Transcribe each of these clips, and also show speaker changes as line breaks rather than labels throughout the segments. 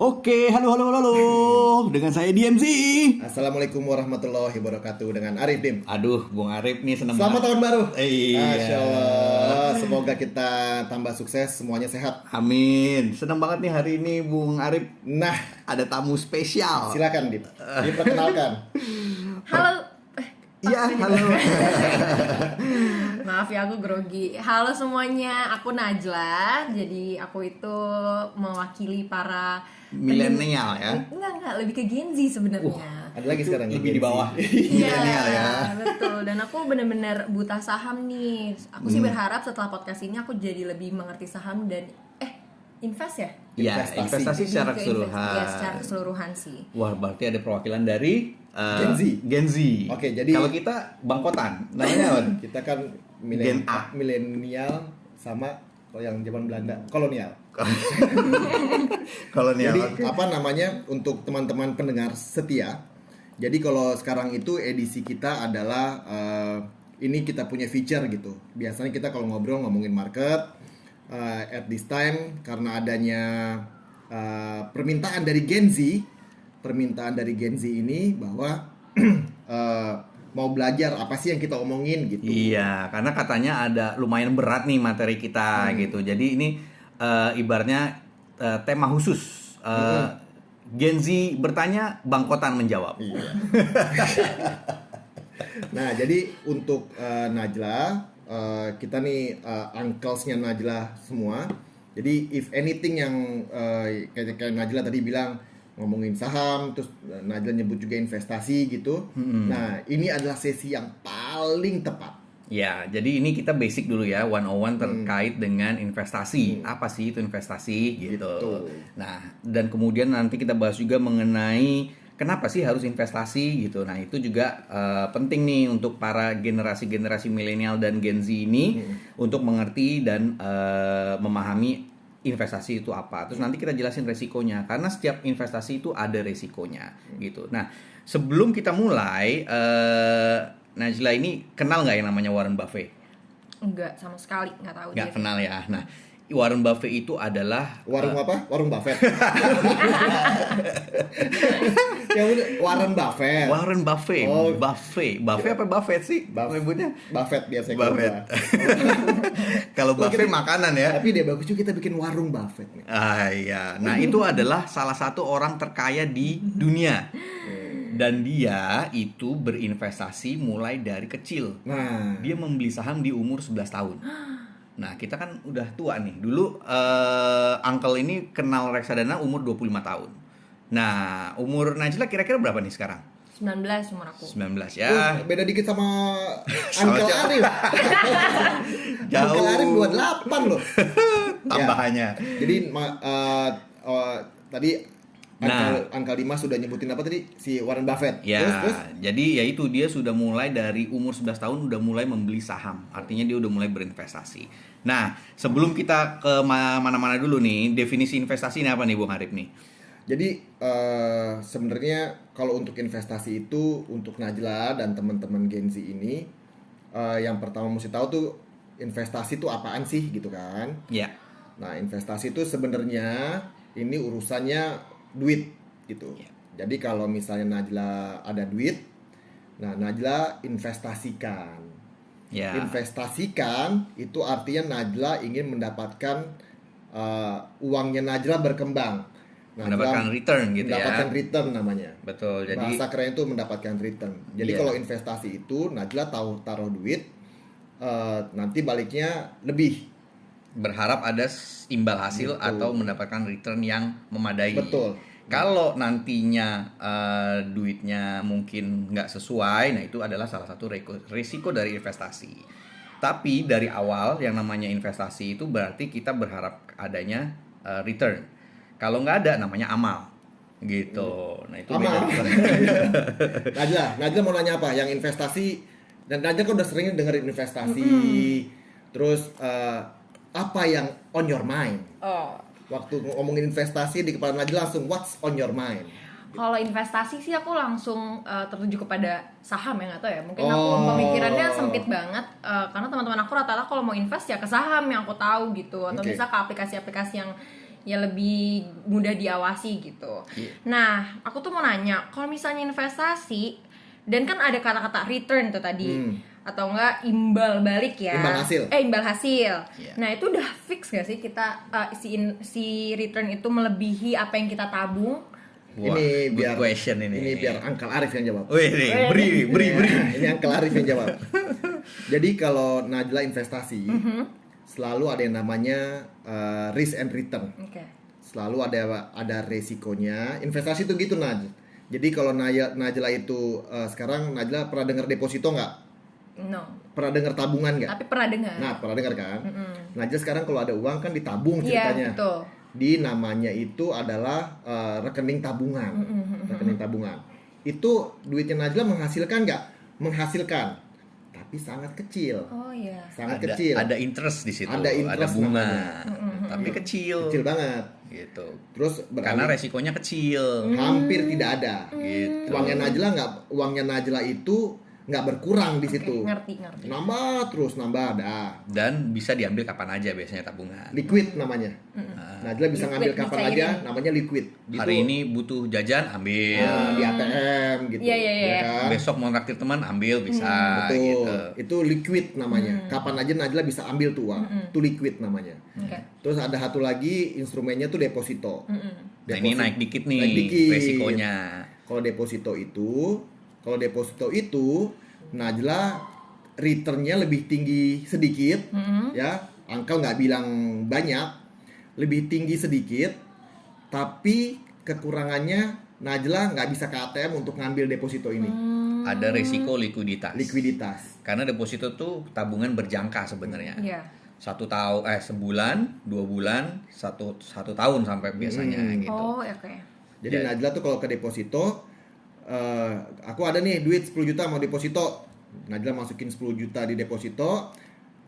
Oke, halo halo halo. Dengan saya DMZ.
Assalamualaikum warahmatullahi wabarakatuh dengan Arif Dim.
Aduh, Bung Arif nih seneng
Selamat
banget.
tahun baru.
Iya.
Masya Allah. Semoga kita tambah sukses, semuanya sehat.
Amin. Seneng banget nih hari ini Bung Arif.
Nah,
Ada tamu spesial.
silakan Dim. Diperkenalkan.
Halo.
Iya, halo.
Maaf ya aku grogi. Halo semuanya, aku Najla. Jadi aku itu mewakili para
Milenial ya.
Enggak, lebih ke Gen Z sebenarnya.
Ada lagi sekarang
Lebih
Gen
di
Z.
bawah.
Iya,
Milenial ya.
betul. Dan aku benar-benar buta saham nih. Aku sih berharap setelah podcast ini aku jadi lebih mengerti saham dan invest ya?
Iya,
Investasi.
investasi secara
Lebih ke
keseluruhan.
Ya, secara keseluruhan sih.
Wah, berarti ada perwakilan dari
Gen Z.
Gen Z.
Oke, jadi-
kalau kita bangkotan, namanya apa?
Kita kan
Gen A.
milenial sama yang zaman Belanda, kolonial.
Kolonial.
Jadi
oke.
apa namanya untuk teman-teman pendengar setia. Jadi kalau sekarang itu edisi kita adalah ini kita punya feature gitu. Biasanya kita kalau ngobrol ngomongin market at this time karena adanya permintaan dari Gen Z ini bahwa mau belajar apa sih yang kita omongin gitu.
Iya, karena katanya ada lumayan berat nih materi kita gitu. Jadi ini ibaratnya tema khusus. Gen Z bertanya, bangkotan menjawab.
Iya. Nah, jadi untuk Najla, kita nih uncles-nya Najla semua. Jadi if anything yang kayak Najla tadi bilang ngomongin saham, terus Najla nyebut juga investasi gitu. Nah, ini adalah sesi yang paling tepat.
Ya, jadi ini kita basic dulu ya, 101 terkait dengan investasi. Apa sih itu investasi gitu.
Gitu.
Nah, dan kemudian nanti kita bahas juga mengenai kenapa sih harus investasi gitu. Nah, itu juga penting nih untuk para generasi-generasi milenial dan Gen Z ini untuk mengerti dan memahami investasi itu apa. Terus nanti kita jelasin resikonya karena setiap investasi itu ada resikonya gitu. Nah, sebelum kita mulai Najla ini kenal nggak yang namanya Warren Buffett?
Enggak, sama sekali nggak tahu
Nggak
dia.
kenal ya. Nah, Warren Buffett itu adalah
Warung apa? Warung Buffett. Ya udah, Warren Buffett.
Warren Buffett.
Oh.
Buffett apa Buffett sih? Nyebutnya
Buffett biasanya.
Buffett. Kalau Buffett makanan ya.
Tapi dia bagus juga kita bikin warung Buffett nih.
Ah iya. Nah, itu adalah salah satu orang terkaya di dunia. Dan dia itu berinvestasi mulai dari kecil.
Nah,
Dia membeli saham di umur 11 tahun. Nah, kita kan udah tua nih. Dulu uncle ini kenal reksadana umur 25 tahun. Nah, umur Najla kira-kira berapa nih sekarang?
19 umur aku.
19 ya.
beda dikit sama
Sama
Uncle
siapa?
Arif.
Jauh.
Uncle Arif 28 loh.
Tambahannya.
Ya. Jadi tadi
Nah.
Uncle Dimas sudah nyebutin apa tadi? Si Warren Buffett.
Ya,
Terus?
jadi ya itu dia sudah mulai dari umur 11 tahun udah mulai membeli saham. Artinya dia udah mulai berinvestasi. Nah, sebelum kita ke mana-mana dulu nih, definisi investasi ini apa nih Bung Arif nih?
Jadi sebenarnya kalau untuk investasi itu untuk Najla dan teman-teman Gen Z ini yang pertama mesti tahu tuh investasi itu apaan sih gitu kan.
Ya.
Nah, investasi itu sebenarnya ini urusannya duit gitu. Jadi kalau misalnya Najla ada duit, nah Najla investasikan.
Ya.
Investasikan itu artinya Najla ingin mendapatkan uangnya Najla berkembang.
Mendapatkan return gitu ya.
Mendapatkan return namanya.
Betul. Jadi
Bahasa keren itu mendapatkan return. Jadi
Iya.
kalau investasi itu Najla taruh duit, nanti baliknya lebih.
berharap ada imbal hasil
Betul.
atau mendapatkan return yang memadai.
Betul.
Kalau nantinya duitnya mungkin nggak sesuai, nah itu adalah salah satu risiko dari investasi. Tapi dari awal yang namanya investasi itu berarti kita berharap adanya return. Kalau nggak ada namanya amal, gitu. Nah itu
Amal.
beda.
Najla mau nanya apa? Yang investasi, dan Najla kan udah sering dengerin investasi. Terus apa yang on your mind?
Oh,
Waktu ngomongin investasi di kepala Najla langsung what's on your mind?
kalau investasi sih aku langsung tertuju kepada saham ya, nggak tahu ya. Mungkin aku
Oh.
pemikirannya sempit banget karena teman-teman aku rata-rata kalau mau invest ya ke saham yang aku tahu gitu, atau
Oke.
bisa ke aplikasi-aplikasi yang ya lebih mudah diawasi gitu. Nah, aku tuh mau nanya, kalau misalnya investasi dan kan ada kata-kata return tuh tadi atau enggak imbal balik ya. Imbal hasil. Nah, itu udah fix gak sih kita si return itu melebihi apa yang kita tabung?
Wah,
ini biar
question
ini biar Uncle Arif yang jawab.
Beri.
Ini Uncle Arif yang jawab. Jadi kalau Najla investasi, selalu ada yang namanya risk and return. Selalu ada resikonya. Investasi itu gitu, Naj. Jadi kalau Najla itu sekarang Najla pernah dengar deposito nggak?
No.
Pernah dengar tabungan nggak?
Tapi pernah dengar.
Nah, pernah dengar kan? Najla sekarang kalau ada uang kan ditabung ceritanya.
Iya, betul.
Di namanya itu adalah rekening tabungan. Rekening tabungan. Itu duitnya Najla menghasilkan nggak? Menghasilkan, tapi sangat kecil.
Oh iya.
Sangat kecil.
Ada interest di situ.
Ada interest
bunga. Tapi kecil.
Kecil banget.
Gitu.
Terus
karena resikonya kecil.
Hampir tidak ada.
Gitu.
Uangnya Najla itu nggak berkurang di situ.
Ngerti.
Nambah terus nambah ada.
Dan bisa diambil kapan aja biasanya tabungan.
Liquid namanya. Najla bisa ngambil kapan aja, namanya liquid.
Gitu. Hari ini butuh jajan, ambil.
Di ATM gitu.
Iya.
Kan?
Besok mau traktir teman, ambil bisa.
Betul.
Gitu.
Itu liquid namanya. Kapan aja Najla bisa ambil tuh uang. Itu liquid namanya. Terus ada satu lagi instrumennya tuh deposito.
Nah ini naik dikit nih resikonya.
Kalau deposito itu Najla returnnya lebih tinggi sedikit, ya. Uncle nggak bilang banyak, lebih tinggi sedikit, tapi kekurangannya Najla nggak bisa ke ATM untuk ngambil deposito ini.
Ada resiko likuiditas.
Karena
deposito tuh tabungan berjangka sebenarnya.
Iya.
Sebulan, 2 bulan, satu tahun sampai biasanya gitu.
Oh, oke.
Jadi Najla tuh kalau ke deposito, aku ada nih duit 10 juta mau deposito. Najla masukin 10 juta di deposito.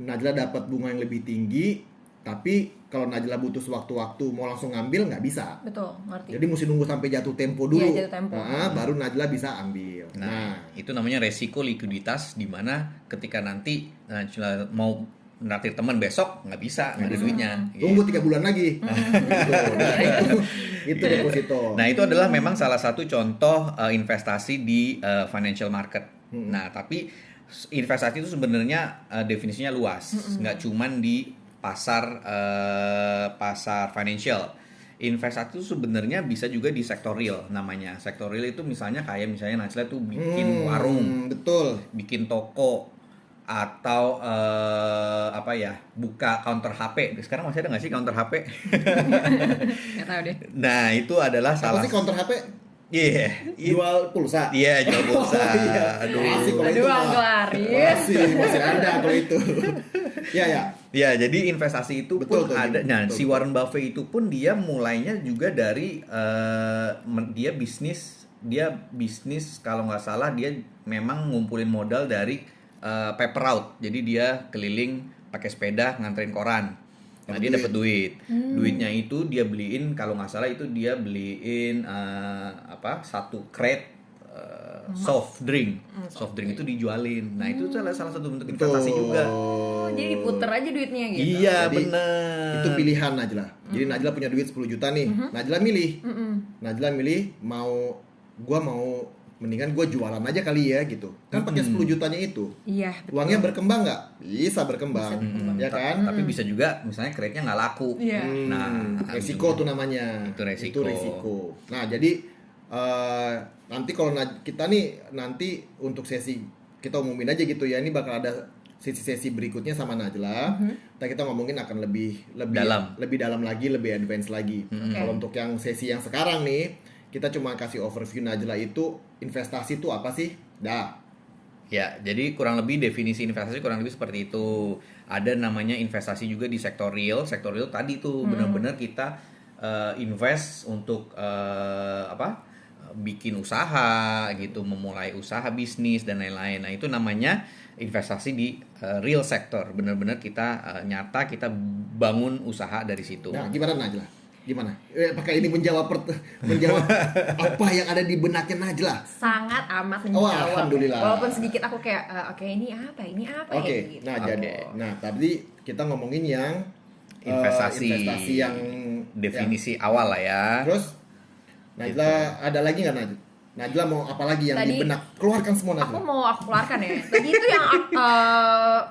Najla dapat bunga yang lebih tinggi. Tapi kalau Najla butuh sewaktu-waktu mau langsung ngambil nggak bisa.
Betul, ngerti.
Jadi mesti nunggu sampai jatuh tempo dulu.
Iya, jatuh tempo.
Baru Najla bisa ambil.
Nah, itu namanya resiko likuiditas, di mana ketika nanti Najla mau naktir teman besok nggak bisa, nggak ada duitnya.
Tunggu 3 bulan lagi. Itu deposito.
Nah, itu adalah memang salah satu contoh investasi di financial market. Nah, tapi investasi itu sebenarnya definisinya luas, nggak cuman di pasar financial. Investasi itu sebenarnya bisa juga di sektor real namanya. Sektor real itu misalnya Najla tuh bikin warung,
betul,
bikin toko, atau buka counter HP. Sekarang masih ada nggak sih counter HP?
Nggak tahu deh.
Nah, itu adalah
salah. Apa sih counter HP?
Iya,
jual pulsa.
Iya, jual pulsa.
Aduh, masih ada kalau itu. Ya, jadi investasi itu
betul, pun ada. Nah, si Warren Buffett itu pun dia mulainya juga dari dia bisnis kalau nggak salah dia memang ngumpulin modal dari paper route. Jadi dia keliling pakai sepeda nganterin koran. Nah, dia dapat duit. Duitnya itu dia beliin, kalau nggak salah itu dia beliin satu crate soft drink. Soft drink itu dijualin. Nah, itu salah satu bentuk investasi juga.
Oh, jadi diputer aja duitnya gitu.
Iya, benar.
Itu pilihan Najla. Jadi Najla punya duit 10 juta nih. Najla milih mendingan gue jualan aja kali ya gitu. Kan pakai 10 jutanya itu.
Iya, betul.
Uangnya berkembang nggak? Bisa berkembang. Ya kan?
Tapi bisa juga misalnya kreditnya nggak laku.
Iya.
Nah, resiko tuh namanya.
Itu resiko.
Nah, jadi nanti kalau kita nih nanti untuk sesi kita umumin aja gitu ya. Ini bakal ada sesi-sesi berikutnya sama Najla. Kita ngomongin akan lebih dalam lagi, lebih advance lagi. Kalau untuk yang sesi yang sekarang nih, kita cuma kasih overview Najla itu investasi itu apa sih?
Ya, jadi kurang lebih definisi investasi kurang lebih seperti itu. Ada namanya investasi juga di sektor real. Sektor real tadi tuh benar-benar kita invest untuk bikin usaha gitu, memulai usaha bisnis dan lain-lain. Nah, itu namanya investasi di real sector. Benar-benar kita kita bangun usaha dari situ.
Nah, gimana Najla? Gimana? Pakai ini menjawab apa yang ada di benaknya Najla?
Sangat amat menjawab.
Oh, alhamdulillah.
Walaupun sedikit aku kayak ini apa
gitu. Nah, tadi kita ngomongin yang
investasi
yang
definisi awal lah ya.
Terus Najla ada lagi nggak Najla mau apa lagi yang di benak? Keluarkan semua Najla.
Aku keluarkan ya. Tadi itu yang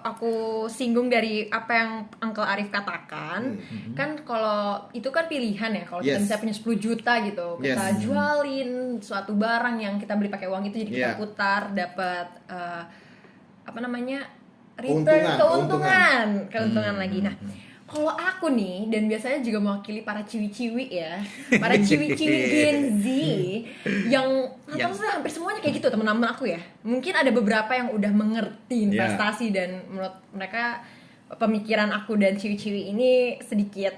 aku singgung dari apa yang Uncle Arif katakan. Kan kalau itu kan pilihan ya. Kalau kita misalnya punya 10 juta gitu, kita jualin suatu barang yang kita beli pakai uang itu, jadi kita putar, dapat keuntungan lagi. Nah, kalau aku nih, dan biasanya juga mewakili para ciwi-ciwi ya, para ciwi-ciwi Gen Z yang hampir semuanya kayak gitu, teman-teman aku ya. Mungkin ada beberapa yang udah mengerti investasi dan menurut mereka pemikiran aku dan ciwi-ciwi ini sedikit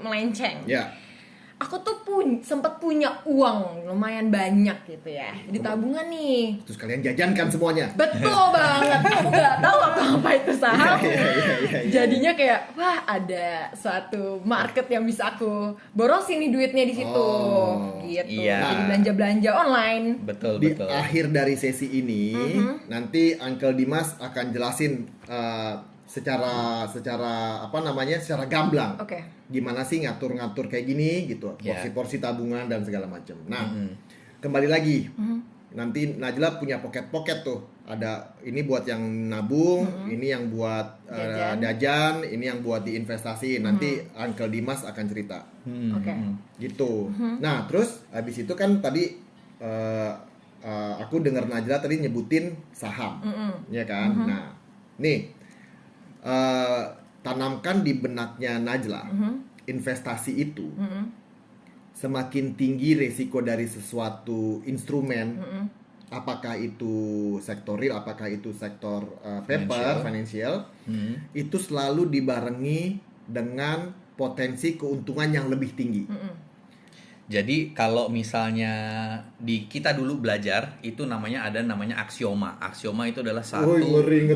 melenceng. Aku tuh sempat punya uang lumayan banyak gitu ya di tabungan nih.
Terus kalian jajankan semuanya.
Betul banget. Aku nggak tahu apa itu saham. Jadinya kayak wah, ada suatu market yang bisa aku borosin nih duitnya di situ. Gitu. Jadi belanja online.
Betul.
Di akhir dari sesi ini nanti Uncle Dimas akan jelasin secara secara gamblang. Gimana sih ngatur-ngatur kayak gini gitu, porsi-porsi tabungan dan segala macam. Nah, kembali lagi. Nanti Najla punya pocket tuh. Ada ini buat yang nabung, ini yang buat jajan, ini yang buat diinvestasi. Nanti Uncle Dimas akan cerita. Gitu. Nah, terus habis itu kan tadi aku dengar Najla tadi nyebutin saham. Ya kan? Nah, nih tanamkan di benaknya Najla, investasi itu semakin tinggi resiko dari sesuatu instrumen, apakah itu sektor real, apakah itu sektor paper, financial, itu selalu dibarengi dengan potensi keuntungan yang lebih tinggi.
Jadi kalau misalnya kita dulu belajar itu namanya aksioma. Aksioma itu adalah satu
ngeri.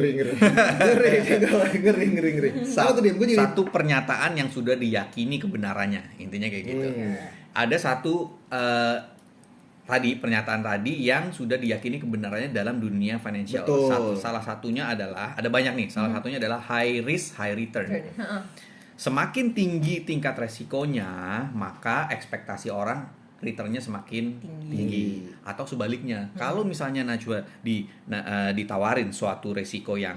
Satu pernyataan yang sudah diyakini kebenarannya. Intinya kayak gitu. Ada satu pernyataan tadi yang sudah diyakini kebenarannya dalam dunia financial. Salah satunya adalah, ada banyak nih. Salah satunya adalah high risk, high return. Semakin tinggi tingkat resikonya, maka ekspektasi orang returnnya semakin tinggi. Atau sebaliknya, kalau misalnya Najwa ditawarin suatu resiko yang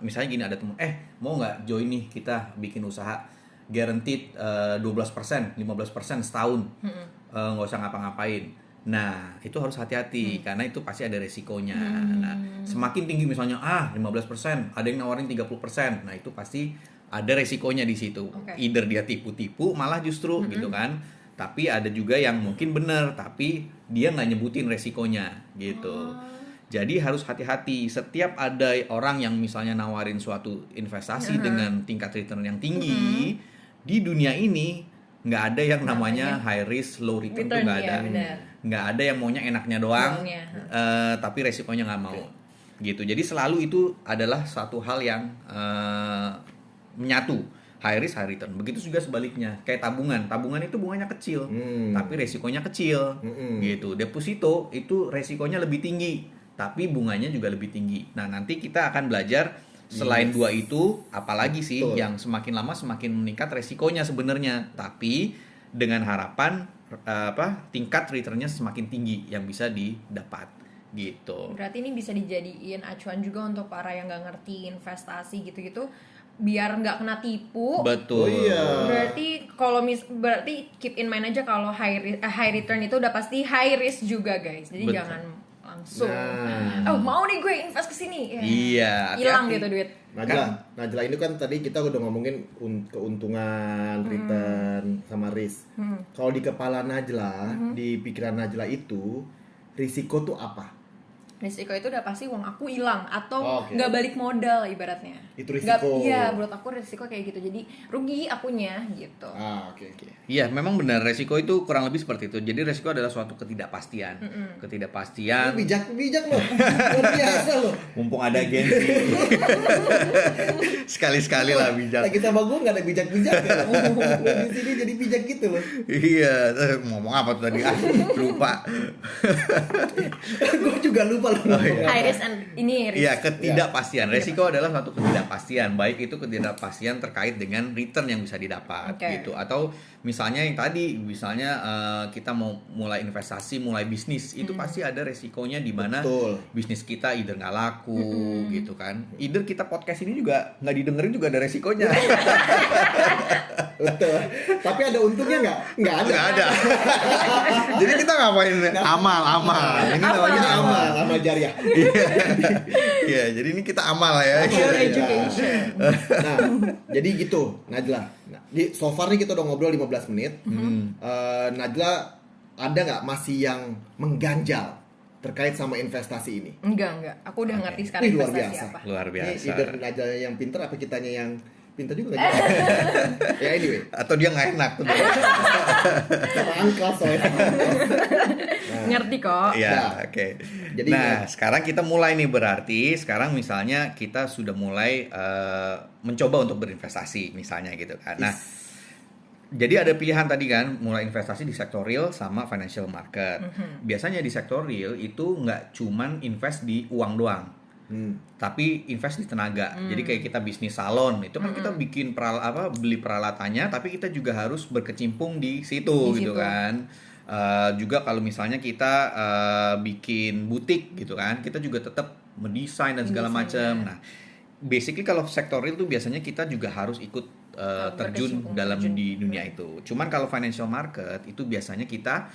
misalnya gini, ada temen, mau nggak join nih kita bikin usaha guaranteed 12%, 15% setahun, nggak usah ngapa-ngapain. Nah, itu harus hati-hati karena itu pasti ada resikonya. Nah, semakin tinggi misalnya 15%, ada yang nawarin 30%. Nah, itu pasti ada resikonya di situ. Either dia tipu-tipu malah justru gitu kan. Tapi ada juga yang mungkin benar tapi dia nggak nyebutin resikonya gitu. Jadi harus hati-hati. Setiap ada orang yang misalnya nawarin suatu investasi dengan tingkat return yang tinggi, di dunia ini nggak ada yang namanya high risk low return, tuh nggak ada. Nggak ada yang maunya enaknya doang, tapi resikonya nggak mau gitu. Jadi selalu itu adalah satu hal yang menyatu, high risk high return. Begitu juga sebaliknya, kayak tabungan itu bunganya kecil, tapi resikonya kecil gitu. Deposito itu resikonya lebih tinggi, tapi bunganya juga lebih tinggi. Nah, nanti kita akan belajar selain dua itu, apalagi sih yang semakin lama semakin meningkat resikonya sebenarnya, tapi dengan harapan tingkat returnnya semakin tinggi yang bisa didapat gitu.
Berarti ini bisa dijadiin acuan juga untuk para yang nggak ngerti investasi gitu-gitu, biar nggak kena tipu.
Betul.
Berarti berarti keep in mind aja kalau high return itu udah pasti high risk juga, guys. Jadi jangan langsung mau nih gue invest ke sini. Hilang gitu duit.
Najla ini kan tadi kita udah ngomongin keuntungan, return sama risk. Kalau di kepala Najla, di pikiran Najla itu risiko tuh apa?
Risiko itu udah pasti uang aku hilang atau nggak balik modal ibaratnya.
Itu risiko.
Iya, menurut aku risiko kayak gitu. Jadi rugi akunya gitu.
Iya, memang benar, risiko itu kurang lebih seperti itu. Jadi risiko adalah suatu ketidakpastian. Ketidakpastian.
Bijak loh. Luar biasa loh.
Mumpung ada Gen Z. Sekali-sekali lah bijak.
Lagi sama gue nggak ada bijak-bijak ya. Di sini jadi bijak gitu loh.
Iya, ngomong apa tuh tadi? Lupa.
Gue juga lupa.
High risk and ini risk.
Iya, ketidakpastian. Resiko adalah suatu ketidakpastian, baik itu ketidakpastian terkait dengan return yang bisa didapat gitu, atau misalnya yang tadi, misalnya kita mau mulai investasi, mulai bisnis, itu pasti ada resikonya di mana bisnis kita either nggak laku gitu kan. Either kita podcast ini juga nggak didengerin juga ada resikonya.
Betul. Tapi ada untungnya nggak? Nggak ada.
Nggak ada. Jadi kita ngapain? Amal. Ini namanya
amal jariah.
Iya, jadi ini kita amal ya.
Nah, jadi gitu, Najla. Nah, so far nih kita udah ngobrol 15 menit. Najla, ada nggak masih yang mengganjal terkait sama investasi ini?
Enggak. Aku udah ngerti sekarang
Luar
investasi
biasa.
apa.
Luar biasa.
Ini either Najla yang pinter apa kitanya yang pinter juga kan? Ya anyway.
Atau dia nggak enak tuh.
Sama angka soalnya.
Ngerti kok.
Ya, oke.
Jadi
sekarang kita mulai nih, berarti sekarang misalnya kita sudah mulai mencoba untuk berinvestasi misalnya gitu kan. Nah, jadi ada pilihan tadi kan, mulai investasi di sektor real sama financial market. Biasanya di sektor real itu nggak cuman invest di uang doang. Tapi invest di tenaga. Jadi kayak kita bisnis salon itu kan kita bikin beli peralatannya, tapi kita juga harus berkecimpung di situ gitu kan. Juga kalau misalnya kita bikin butik gitu kan, kita juga tetap mendesain dan segala macam. Nah, basically kalau sektor real tuh biasanya kita juga harus ikut terjun di dunia itu. Cuman kalau financial market itu biasanya kita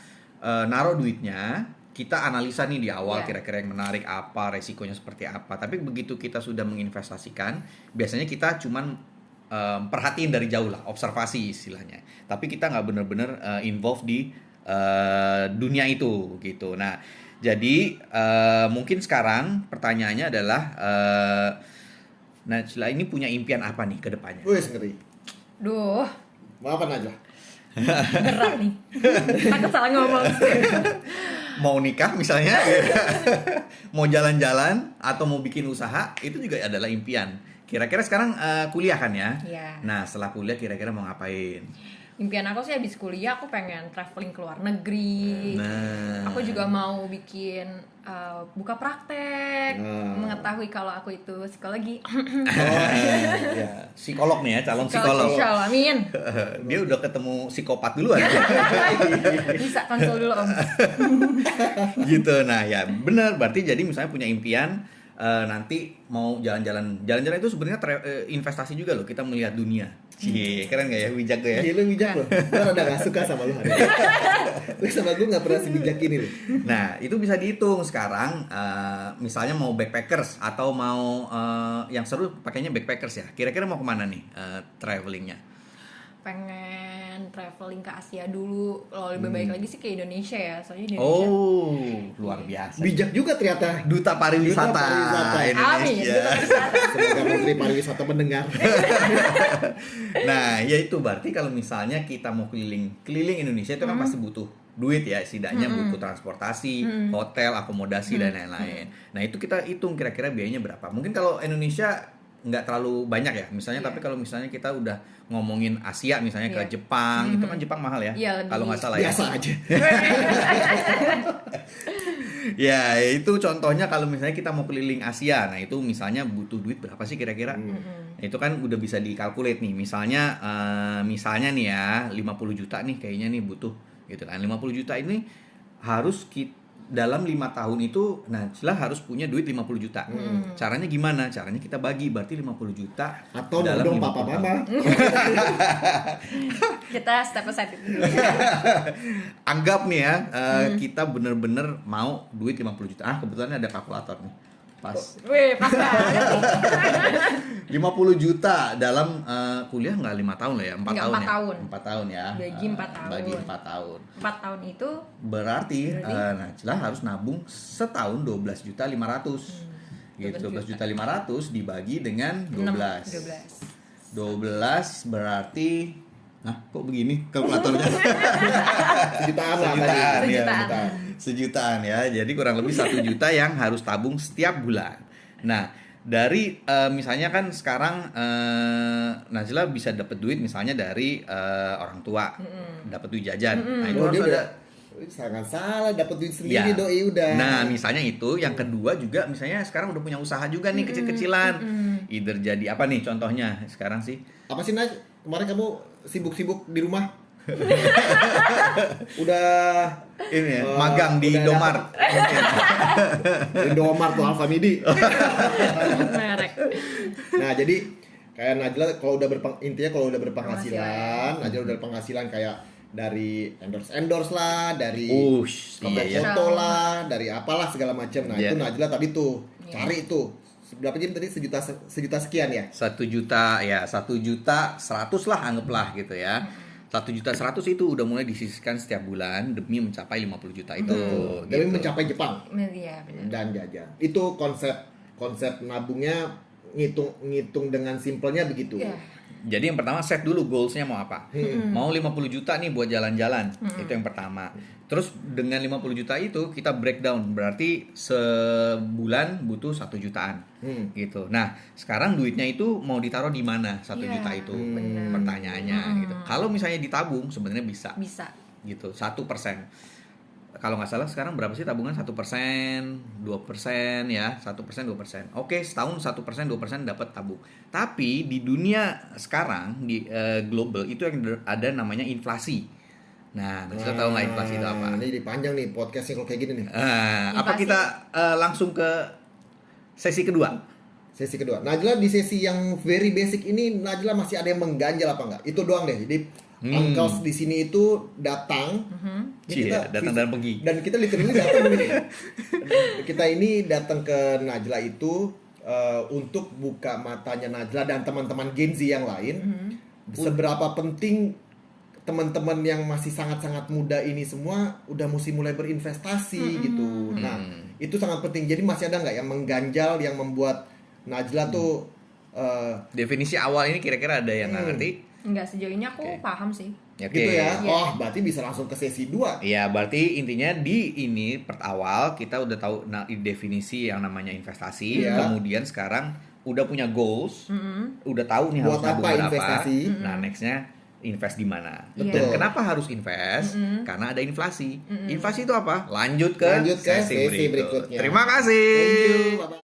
naruh duitnya, kita analisa nih di awal kira-kira yang menarik apa, resikonya seperti apa. Tapi begitu kita sudah menginvestasikan, biasanya kita cuman perhatiin dari jauh lah, observasi istilahnya. Tapi kita nggak benar-benar involve di dunia itu gitu. Nah, jadi mungkin sekarang pertanyaannya adalah, Najla ini punya impian apa nih ke depannya?
Wes ngeri.
Duh,
Mau apa Najla?
berat nih. Takut salah ngomong.
Mau nikah misalnya, mau jalan-jalan atau mau bikin usaha, itu juga adalah impian. Kira-kira sekarang kuliah kan ya?
Iya.
Nah, setelah kuliah kira-kira mau ngapain?
Impian aku sih habis kuliah aku pengen traveling ke luar negeri.
Nah.
Aku juga mau bikin buka praktek, mengetahui kalau aku itu psikologi.
Ya, psikolog nih ya, calon psikolog.
Insyaallah, amin.
Dia udah ketemu psikopat duluan.
Bisa konsul dulu Om.
Gitu. Nah, ya benar, berarti jadi misalnya punya impian nanti mau jalan-jalan. Jalan-jalan itu sebenarnya investasi juga loh, kita melihat dunia. Cie, keren gak ya, bijak gak ya?
Iya, lu bijak loh. Gue rada gak suka sama lu hari ini. Lu sama gue gak pernah sebijak ini loh.
Nah, itu bisa dihitung sekarang. Misalnya mau backpackers atau mau yang seru pakainya backpackers ya. Kira-kira mau kemana nih travelingnya?
Pengen traveling ke Asia dulu. Kalau lebih baik lagi sih ke Indonesia ya. Soalnya Indonesia.
Oh, luar biasa.
Bijak juga ternyata.
Duta pariwisata, Indonesia.
Amin, duta pariwisata.
Semoga Menteri Pariwisata mendengar.
Nah, ya itu berarti kalau misalnya kita mau keliling Indonesia itu kan pasti butuh duit ya, setidaknya butuh transportasi, hotel, akomodasi dan lain-lain. Nah, itu kita hitung kira-kira biayanya berapa. Mungkin kalau Indonesia nggak terlalu banyak ya, misalnya. Tapi kalau misalnya kita udah ngomongin Asia, misalnya ke Jepang, itu kan Jepang mahal ya, kalau nggak salah ya.
Biasa aja.
Ya, itu contohnya kalau misalnya kita mau keliling Asia. Nah, itu misalnya butuh duit berapa sih kira-kira? Itu kan udah bisa dikalkulate nih. Misalnya nih ya, 50 juta nih kayaknya nih butuh gitu kan. 50 juta ini harus dalam 5 tahun itu Najla harus punya duit 50 juta. Caranya gimana? Caranya kita bagi, berarti 50 juta
atau
dalam
dong
50
papa
tahun.
mama.
Kita step aside dulu.
Anggap nih ya, kita bener-bener mau duit 50 juta. Kebetulan ada kalkulator nih. Pas.
Wih, pas banget.
50 juta dalam kuliah nggak 5 tahun lah ya, 4 tahun ya. 4 tahun ya.
Bagi 4 tahun.
Bagi 4 tahun.
4 tahun itu
Berarti Najla harus nabung setahun 12 juta 500. Gitu, 12 juta 500 dibagi dengan 12. 12 berarti kok begini kalkulatornya?
Sejutaan lah tadi.
Sejutaan. Sejutaan ya. Jadi kurang lebih 1 juta yang harus tabung setiap bulan. Nah, dari misalnya kan sekarang Najla bisa dapat duit misalnya dari orang tua, dapat duit jajan. Nah, itu harus ada.
Sangat salah, dapat duit sendiri
Ya.
doi udah.
Nah, misalnya itu. Yang kedua juga misalnya sekarang udah punya usaha juga nih, kecil-kecilan. Either jadi apa nih contohnya sekarang sih?
Apa sih Naj? Kemarin kamu sibuk-sibuk di rumah? Udah
ini ya, magang di Indomaret.
Indomaret tuh Alfamidi.
Merek.
Nah, jadi kayak Najla kalau intinya kalau udah berpenghasilan, Najla udah berpenghasilan kayak dari endorse lah, dari foto lah, dari apalah segala macam. Nah, itu Najla tadi tuh cari tuh. Berapa jadi tadi sejuta sekian ya?
1 juta ya, 1.100.000 lah anggaplah gitu ya. 1.100.000 itu udah mulai disisihkan setiap bulan demi mencapai 50 juta itu.
Demi
Gitu.
mencapai Jepang.
Iya, benar.
Dan jajan. Itu konsep nabungnya ngitung dengan simpelnya begitu.
Iya.
Jadi yang pertama set dulu goalsnya mau apa. Mau 50 juta nih buat jalan-jalan. Itu yang pertama. Terus dengan 50 juta itu kita breakdown. Berarti sebulan butuh 1 jutaan. Gitu. Nah sekarang duitnya itu mau ditaruh di mana 1 juta itu. Pertanyaannya gitu. Kalau misalnya ditabung sebenarnya bisa. Gitu 1%. Kalau nggak salah sekarang berapa sih tabungan 1%, 2% ya, 1%, 2%. Oke, setahun 1%, 2% dapat tabung. Tapi di dunia sekarang di global itu yang ada namanya inflasi. Nah, kita tahu nggak inflasi itu apa?
Ini panjang nih podcastnya kalau kayak gini nih.
Apa kita langsung ke sesi kedua?
Sesi kedua. Najla di sesi yang very basic ini Najla masih ada yang mengganjal apa enggak? Itu doang deh. Jadi uncles di sini itu datang.
Datang dan pergi.
Dan kita literally datang begini. Kita ini datang ke Najla itu untuk buka matanya Najla dan teman-teman Gen Z yang lain. Seberapa penting teman-teman yang masih sangat-sangat muda ini semua udah mesti mulai berinvestasi gitu. Nah, itu sangat penting. Jadi masih ada nggak yang mengganjal yang membuat Najla tuh
definisi awal ini kira-kira ada yang nggak ngerti?
Enggak, sejauh ini aku paham sih.
Gitu ya. Oh, berarti bisa langsung ke sesi 2.
Iya, berarti intinya di ini awal kita udah tahu definisi yang namanya investasi. Kemudian sekarang udah punya goals, udah tahu nih harus nabung berapa. Nah, nextnya invest di mana. Dan kenapa harus invest? Karena ada inflasi. Inflasi itu apa? Lanjut ke
sesi berikutnya.
Terima kasih.
Thank you. Bye-bye.